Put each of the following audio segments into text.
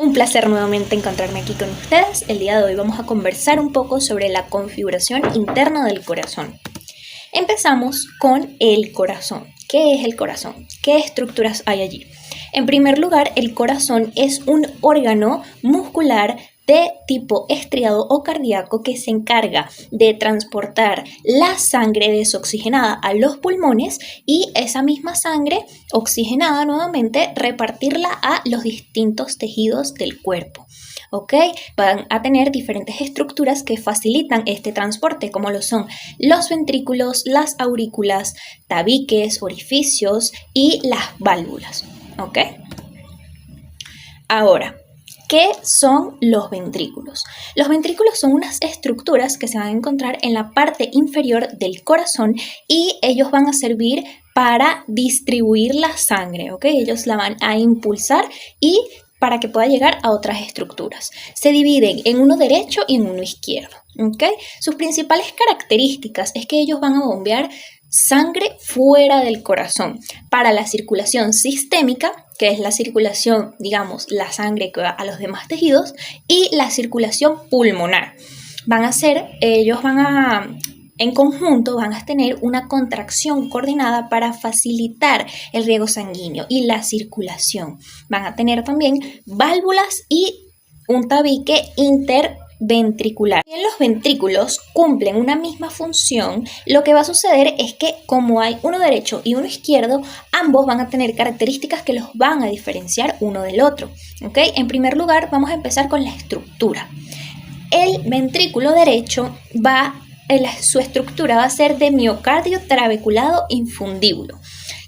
Un placer nuevamente encontrarme aquí con ustedes. El día de hoy vamos a conversar un poco sobre la configuración interna del corazón. Empezamos con el corazón. ¿Qué es el corazón? ¿Qué estructuras hay allí? En primer lugar, el corazón es un órgano muscular de tipo estriado o cardíaco que se encarga de transportar la sangre desoxigenada a los pulmones y esa misma sangre oxigenada nuevamente repartirla a los distintos tejidos del cuerpo. ¿Ok? Van a tener diferentes estructuras que facilitan este transporte, como lo son los ventrículos, las aurículas, tabiques, orificios y las válvulas. ¿Ok? Ahora, ¿qué son los ventrículos? Los ventrículos son unas estructuras que se van a encontrar en la parte inferior del corazón y ellos van a servir para distribuir la sangre, ¿ok? Ellos la van a impulsar y para que pueda llegar a otras estructuras. Se dividen en uno derecho y en uno izquierdo, ¿ok? Sus principales características es que ellos van a bombear sangre fuera del corazón para la circulación sistémica, que es la circulación, digamos, la sangre que va a los demás tejidos, y la circulación pulmonar. En conjunto van a tener una contracción coordinada para facilitar el riego sanguíneo y la circulación. Van a tener también válvulas y un tabique interventricular. Si los ventrículos cumplen una misma función, lo que va a suceder es que como hay uno derecho y uno izquierdo, ambos van a tener características que los van a diferenciar uno del otro. ¿Okay? En primer lugar, vamos a empezar con la estructura. El ventrículo derecho su estructura va a ser de miocardio trabeculado infundíbulo.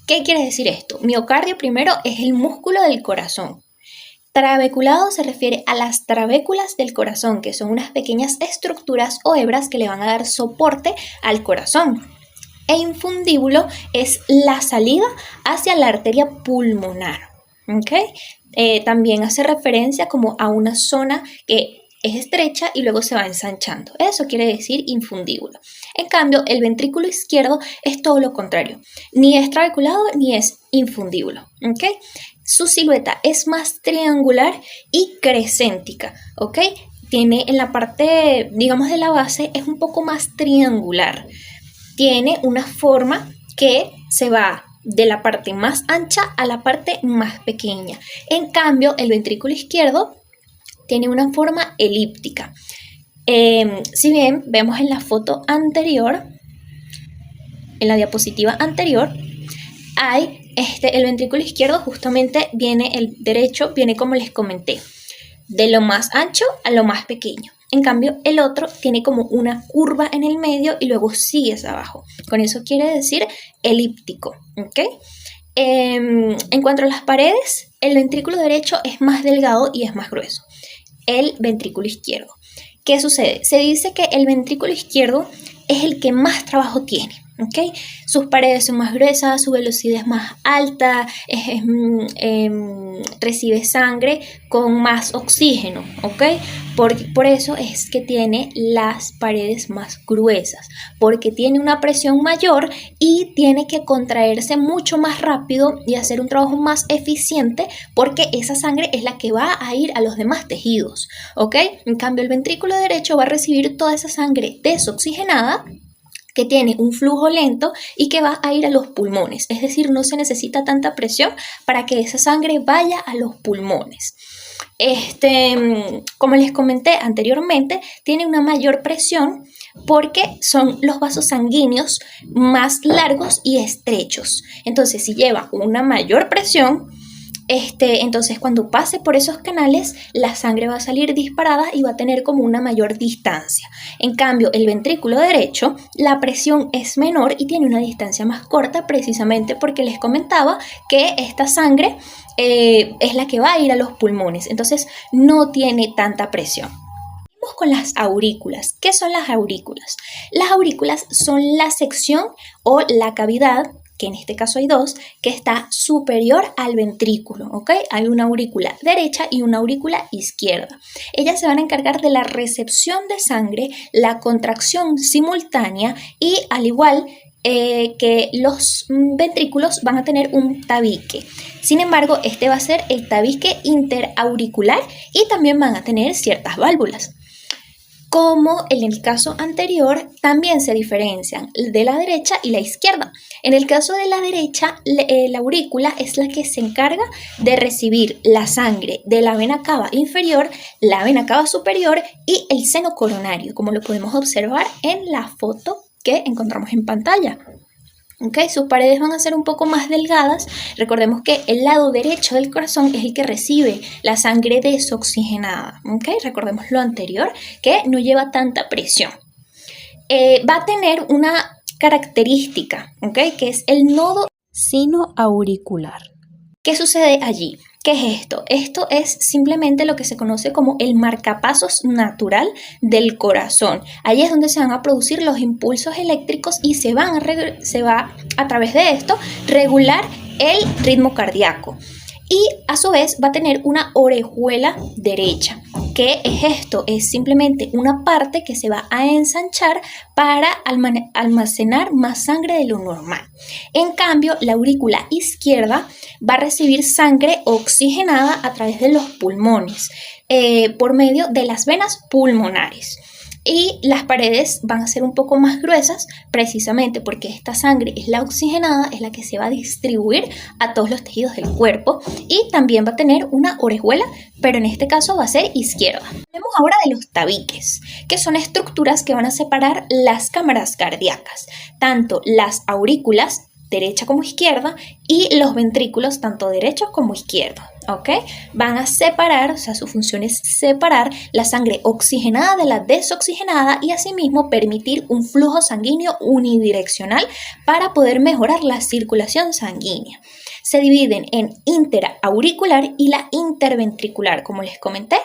¿Qué quiere decir esto? Miocardio primero es el músculo del corazón. Trabeculado se refiere a las trabéculas del corazón, que son unas pequeñas estructuras o hebras que le van a dar soporte al corazón. E infundíbulo es la salida hacia la arteria pulmonar. ¿Okay? También hace referencia como a una zona que es estrecha y luego se va ensanchando. Eso quiere decir infundíbulo. En cambio, el ventrículo izquierdo es todo lo contrario. Ni es trabeculado ni es infundíbulo. ¿Okay? Su silueta es más triangular y crescéntica. ¿Okay? Tiene en la parte, digamos, de la base, es un poco más triangular. Tiene una forma que se va de la parte más ancha a la parte más pequeña. En cambio, el ventrículo izquierdo tiene una forma elíptica. Si bien vemos en la foto anterior, en la diapositiva anterior, hay el ventrículo izquierdo, justamente el derecho viene como les comenté, de lo más ancho a lo más pequeño. En cambio, el otro tiene como una curva en el medio y luego sigue hacia abajo. Con eso quiere decir elíptico. ¿Okay? En cuanto a las paredes, el ventrículo derecho es más delgado y es más grueso. El ventrículo izquierdo. ¿Qué sucede? Se dice que el ventrículo izquierdo es el que más trabajo tiene. ¿Okay? Sus paredes son más gruesas, su velocidad es más alta, recibe sangre con más oxígeno. ¿Okay? Por eso es que tiene las paredes más gruesas, porque tiene una presión mayor y tiene que contraerse mucho más rápido y hacer un trabajo más eficiente, porque esa sangre es la que va a ir a los demás tejidos. ¿Okay? En cambio, el ventrículo derecho va a recibir toda esa sangre desoxigenada, que tiene un flujo lento y que va a ir a los pulmones. Es decir, no se necesita tanta presión para que esa sangre vaya a los pulmones. Como les comenté anteriormente, tiene una mayor presión porque son los vasos sanguíneos más largos y estrechos. Entonces, si lleva una mayor presión, entonces cuando pase por esos canales, la sangre va a salir disparada y va a tener como una mayor distancia. En cambio, el ventrículo derecho, la presión es menor y tiene una distancia más corta, precisamente porque les comentaba que esta sangre es la que va a ir a los pulmones. Entonces, no tiene tanta presión. Vamos con las aurículas. ¿Qué son las aurículas? Las aurículas son la sección o la cavidad, que en este caso hay dos, que está superior al ventrículo, ¿ok? Hay una aurícula derecha y una aurícula izquierda. Ellas se van a encargar de la recepción de sangre, la contracción simultánea y al igual que los ventrículos van a tener un tabique. Sin embargo, este va a ser el tabique interauricular y también van a tener ciertas válvulas. Como en el caso anterior, también se diferencian de la derecha y la izquierda. En el caso de la derecha, la aurícula es la que se encarga de recibir la sangre de la vena cava inferior, la vena cava superior y el seno coronario, como lo podemos observar en la foto que encontramos en pantalla. Okay, sus paredes van a ser un poco más delgadas. Recordemos que el lado derecho del corazón es el que recibe la sangre desoxigenada. Okay, recordemos lo anterior, que no lleva tanta presión. Va a tener una característica, okay, que es el nodo sinoauricular. ¿Qué sucede allí? ¿Qué es esto? Esto es simplemente lo que se conoce como el marcapasos natural del corazón. Ahí es donde se van a producir los impulsos eléctricos y se va a través de esto regular el ritmo cardíaco. Y a su vez va a tener una orejuela derecha. ¿Qué es esto? Es simplemente una parte que se va a ensanchar para almacenar más sangre de lo normal. En cambio, la aurícula izquierda va a recibir sangre oxigenada a través de los pulmones por medio de las venas pulmonares. Y las paredes van a ser un poco más gruesas precisamente porque esta sangre es la oxigenada, es la que se va a distribuir a todos los tejidos del cuerpo y también va a tener una orejuela, pero en este caso va a ser izquierda. Hablemos ahora de los tabiques, que son estructuras que van a separar las cámaras cardíacas, tanto las aurículas, derecha como izquierda, y los ventrículos, tanto derechos como izquierdos. ¿Ok? Van a separar, o sea, su función es separar la sangre oxigenada de la desoxigenada y asimismo permitir un flujo sanguíneo unidireccional para poder mejorar la circulación sanguínea. Se dividen en interauricular y la interventricular, como les comenté.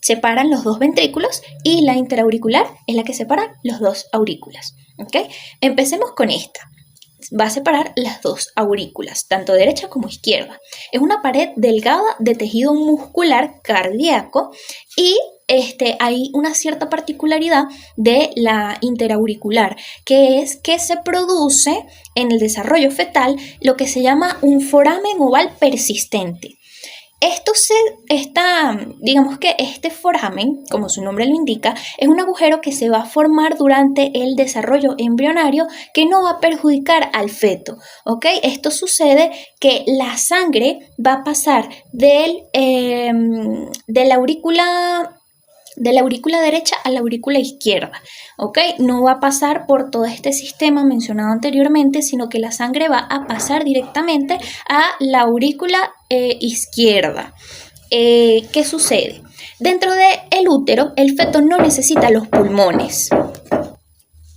Separan los dos ventrículos y la interauricular es la que separa los dos aurículas. ¿Ok? Empecemos con esta. Va a separar las dos aurículas, tanto derecha como izquierda. Es una pared delgada de tejido muscular cardíaco y hay una cierta particularidad de la interauricular, que es que se produce en el desarrollo fetal lo que se llama un foramen oval persistente. Digamos que este foramen, como su nombre lo indica, es un agujero que se va a formar durante el desarrollo embrionario que no va a perjudicar al feto, ¿ok? Esto sucede que la sangre va a pasar de la aurícula derecha a la aurícula izquierda, ¿ok? No va a pasar por todo este sistema mencionado anteriormente, sino que la sangre va a pasar directamente a la aurícula izquierda. ¿Qué sucede? Dentro del útero, el feto no necesita los pulmones.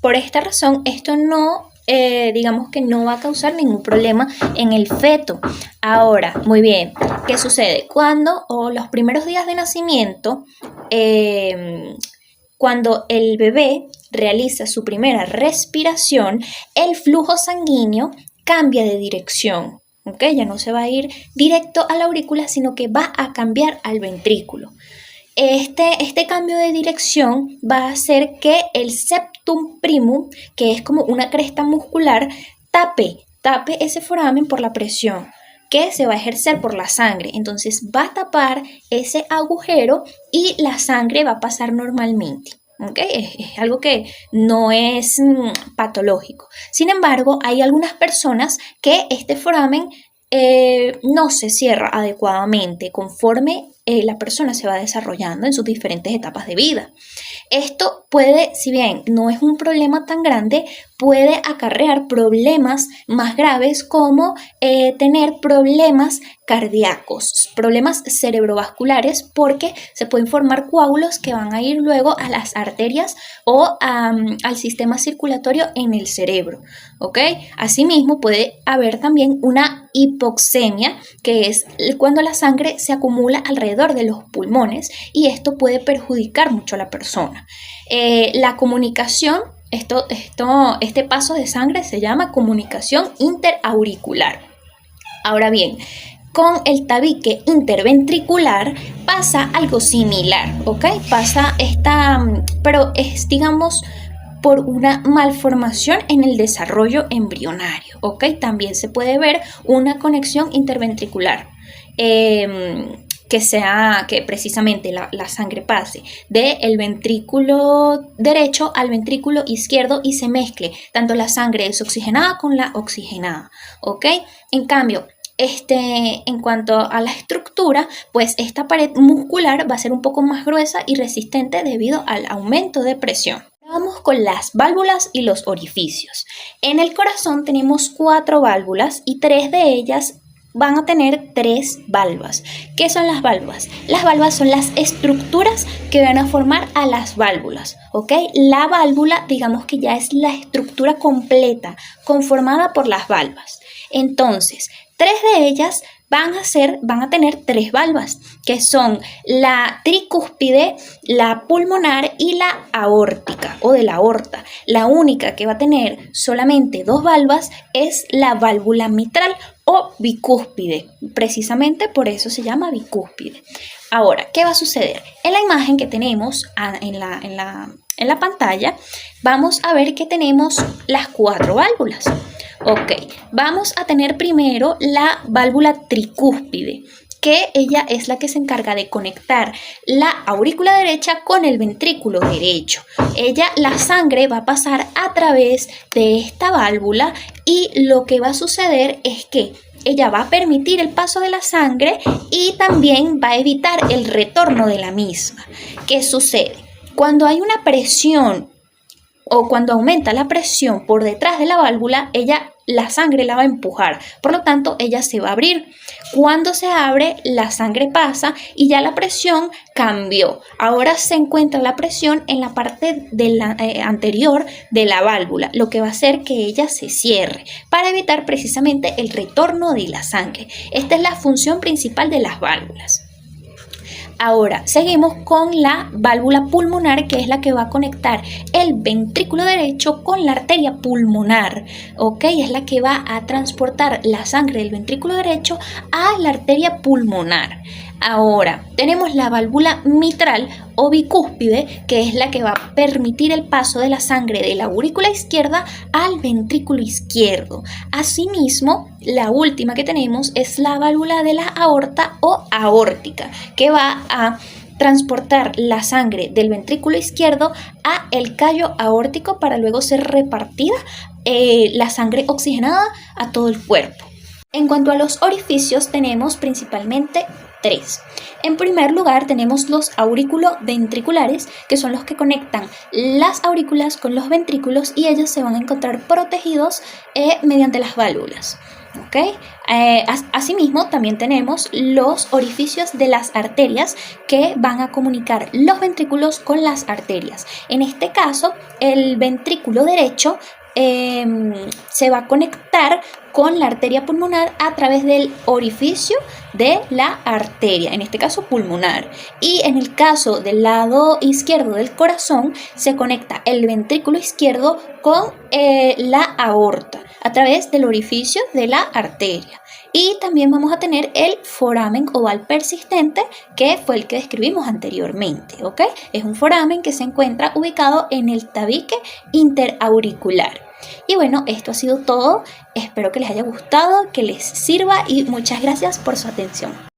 Por esta razón, esto digamos que no va a causar ningún problema en el feto. Ahora, muy bien, ¿qué sucede? Los primeros días de nacimiento, cuando el bebé realiza su primera respiración, el flujo sanguíneo cambia de dirección. ¿Okay? Ya no se va a ir directo a la aurícula, sino que va a cambiar al ventrículo. Este cambio de dirección va a hacer que el septum primum, que es como una cresta muscular, tape ese foramen por la presión que se va a ejercer por la sangre. Entonces va a tapar ese agujero y la sangre va a pasar normalmente. ¿Okay? Es algo que no es patológico. Sin embargo, hay algunas personas que este foramen no se cierra adecuadamente conforme la persona se va desarrollando en sus diferentes etapas de vida. Esto puede, si bien no es un problema tan grande, puede acarrear problemas más graves como tener problemas cardíacos, problemas cerebrovasculares, porque se pueden formar coágulos que van a ir luego a las arterias o al sistema circulatorio en el cerebro. ¿Ok? Asimismo, puede haber también una hipoxemia, que es cuando la sangre se acumula alrededor de los pulmones y esto puede perjudicar mucho a la persona. La comunicación, este paso de sangre se llama comunicación interauricular. Ahora bien, con el tabique interventricular pasa algo similar, ¿ok? Pero es, digamos, por una malformación en el desarrollo embrionario, ¿ok? También se puede ver una conexión interventricular. Que precisamente la sangre pase del ventrículo derecho al ventrículo izquierdo y se mezcle tanto la sangre desoxigenada con la oxigenada, ¿ok? En cambio, en cuanto a la estructura, pues esta pared muscular va a ser un poco más gruesa y resistente debido al aumento de presión. Vamos con las válvulas y los orificios. En el corazón tenemos 4 válvulas y 3 de ellas van a tener 3 valvas. ¿Qué son las valvas? Las valvas son las estructuras que van a formar a las válvulas, ¿ok? La válvula, digamos que ya es la estructura completa conformada por las valvas. Entonces, 3 de ellas van a tener 3 valvas, que son la tricúspide, la pulmonar y la aórtica o de la aorta. La única que va a tener solamente 2 valvas es la válvula mitral o bicúspide. Precisamente por eso se llama bicúspide. Ahora, ¿qué va a suceder? En la imagen que tenemos en la pantalla, vamos a ver que tenemos las 4 válvulas. Ok, vamos a tener primero la válvula tricúspide, que ella es la que se encarga de conectar la aurícula derecha con el ventrículo derecho. La sangre va a pasar a través de esta válvula y lo que va a suceder es que ella va a permitir el paso de la sangre y también va a evitar el retorno de la misma. ¿Qué sucede? Cuando hay una presión o cuando aumenta la presión por detrás de la válvula, la sangre la va a empujar, por lo tanto ella se va a abrir. Cuando se abre, la sangre pasa y ya la presión cambió. Ahora se encuentra la presión en la parte anterior de la válvula, lo que va a hacer que ella se cierre para evitar precisamente el retorno de la sangre. Esta es la función principal de las válvulas. Ahora, seguimos con la válvula pulmonar, que es la que va a conectar el ventrículo derecho con la arteria pulmonar, ¿ok? Es la que va a transportar la sangre del ventrículo derecho a la arteria pulmonar. Ahora, tenemos la válvula mitral o bicúspide, que es la que va a permitir el paso de la sangre de la aurícula izquierda al ventrículo izquierdo. Asimismo, la última que tenemos es la válvula de la aorta o aórtica, que va a transportar la sangre del ventrículo izquierdo a el callo aórtico para luego ser repartida la sangre oxigenada a todo el cuerpo. En cuanto a los orificios, tenemos principalmente 3. En primer lugar, tenemos los auriculoventriculares, que son los que conectan las aurículas con los ventrículos y ellos se van a encontrar protegidos mediante las válvulas. ¿Okay? Asimismo, también tenemos los orificios de las arterias que van a comunicar los ventrículos con las arterias. En este caso, el ventrículo derecho se va a conectar con la arteria pulmonar a través del orificio de la arteria, en este caso pulmonar. Y en el caso del lado izquierdo del corazón, se conecta el ventrículo izquierdo con la aorta a través del orificio de la arteria. Y también vamos a tener el foramen oval persistente, que fue el que describimos anteriormente, ¿ok? Es un foramen que se encuentra ubicado en el tabique interauricular. Y bueno, esto ha sido todo. Espero que les haya gustado, que les sirva y muchas gracias por su atención.